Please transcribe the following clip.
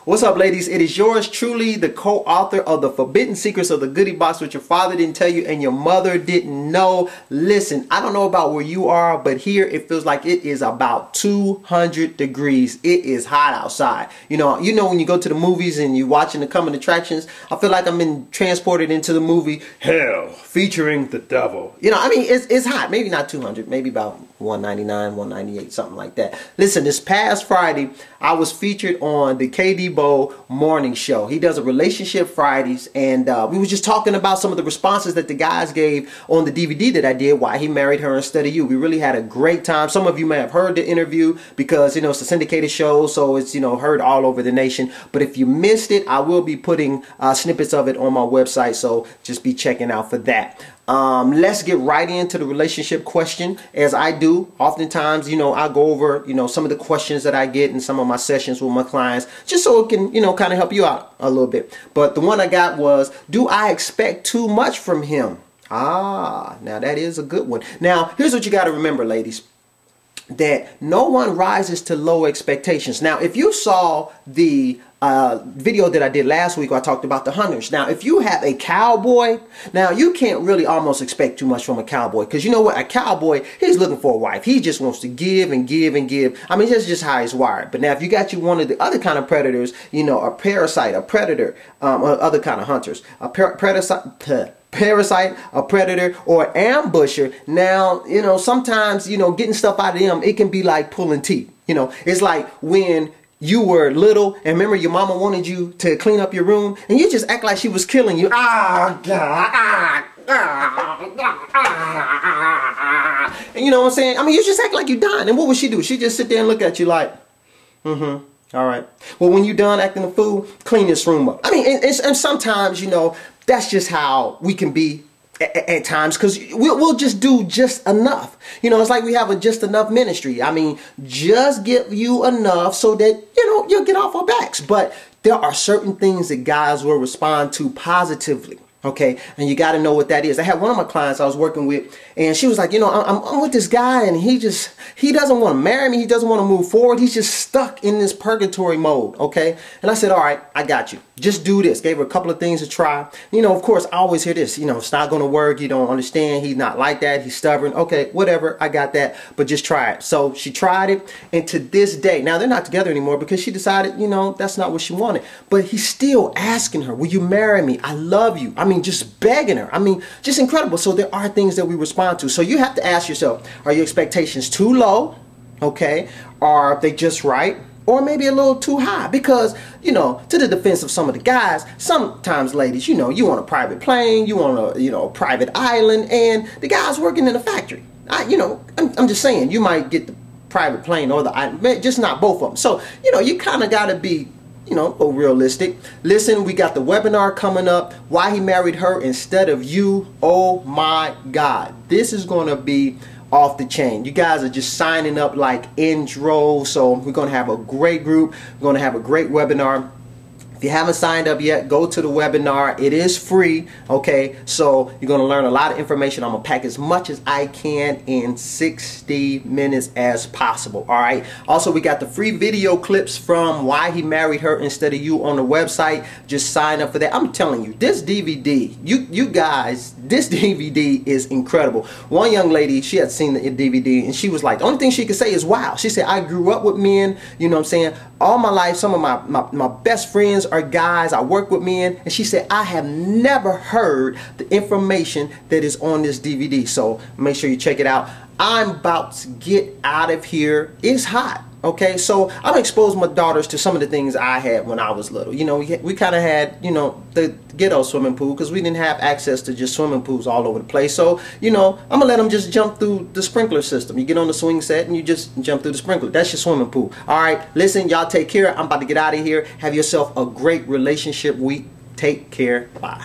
What's up, ladies? It is yours truly, the co-author of The Forbidden Secrets of the Goodie Box, which your father didn't tell you and your mother didn't know. Listen, I don't know about where you are, but here it feels like it is about 200 degrees. It is hot outside. You know when you go to the movies and you're watching the coming attractions, I feel like I'm being transported into the movie Hell, featuring the devil. You know, I mean, it's hot. Maybe not 200, maybe about 199, 198, something like that. Listen, this past Friday, I was featured on the KD morning show. He does a relationship Fridays, and we were just talking about some of the responses that the guys gave on the DVD that I did, Why He Married Her Instead of You. We really had a great time. Some of you may have heard the interview because, you know, it's a syndicated show, so it's, you know, heard all over the nation. But if you missed it, I will be putting snippets of it on my website, so just be checking out for that. Let's get right into the relationship question. As I do, oftentimes, you know, I go over, you know, some of the questions that I get in some of my sessions with my clients, just so it can, you know, kind of help you out a little bit. But the one I got was, do I expect too much from him? Now that is a good one. Now, here's what you got to remember, ladies, that no one rises to low expectations. Now, if you saw the video that I did last week where I talked about the hunters. Now, if you have a cowboy, now you can't really almost expect too much from a cowboy, because you know what? A cowboy, he's looking for a wife. He just wants to give and give and give. I mean, that's just how he's wired. But now, if you got you one of the other kind of predators, you know, a parasite, a predator, or other kind of hunters, a parasite, a predator, or ambusher. Now, you know, sometimes, you know, getting stuff out of them, it can be like pulling teeth. You know, it's like when you were little and remember your mama wanted you to clean up your room and you just act like she was killing you. And you know what I'm saying? I mean, you just act like you dying. And what would she do? She just sit there and look at you like, all right. Well, when you done acting a fool, clean this room up. I mean, and sometimes, you know, that's just how we can be at times, because we'll just do just enough. You know, it's like we have a just enough ministry. I mean, just give you enough so that, you know, you'll get off our backs. But there are certain things that guys will respond to positively. Okay, and you got to know what that is. I had one of my clients I was working with, and she was like, you know, I'm with this guy, and he doesn't want to marry me. He doesn't want to move forward. He's just stuck in this purgatory mode. Okay, and I said, all right, I got you. Just do this. Gave her a couple of things to try. You know, of course, I always hear this. You know, it's not going to work. You don't understand. He's not like that. He's stubborn. Okay, whatever. I got that. But just try it. So she tried it, and to this day, now they're not together anymore because she decided, you know, that's not what she wanted. But he's still asking her, will you marry me? I love you. I mean, just begging her. I mean, just incredible. So there are things that we respond to. So you have to ask yourself, are your expectations too low? Okay. Are they just right? Or maybe a little too high? Because, you know, to the defense of some of the guys, sometimes, ladies, you know, you want a private plane, you want a, you know, a private island, and the guy's working in a factory. I'm just saying, you might get the private plane or the island, just not both of them. So, you know, you kind of got to be, you know, realistic. Listen, we got the webinar coming up, Why He Married Her Instead of You. Oh my God, this is going to be off the chain. You guys are just signing up like in droves. So we're going to have a great group. We're going to have a great webinar. If you haven't signed up yet, go to the webinar. It is free, okay? So you're going to learn a lot of information. I'm going to pack as much as I can in 60 minutes as possible, all right? Also, we got the free video clips from Why He Married Her Instead of You on the website. Just sign up for that. I'm telling you, this DVD, you guys, this DVD is incredible. One young lady, she had seen the DVD, and she was like, the only thing she could say is, wow. She said, I grew up with men, you know what I'm saying, all my life. Some of my best friends are guys. I work with men, and she said, I have never heard the information that is on this DVD. So make sure you check it out. I'm about to get out of here. It's hot. Okay, so I'm exposed my daughters to some of the things I had when I was little. You know, we kind of had, you know, the ghetto swimming pool because we didn't have access to just swimming pools all over the place. So, you know, I'm going to let them just jump through the sprinkler system. You get on the swing set and you just jump through the sprinkler. That's your swimming pool. All right, listen, y'all take care. I'm about to get out of here. Have yourself a great relationship week. Take care. Bye.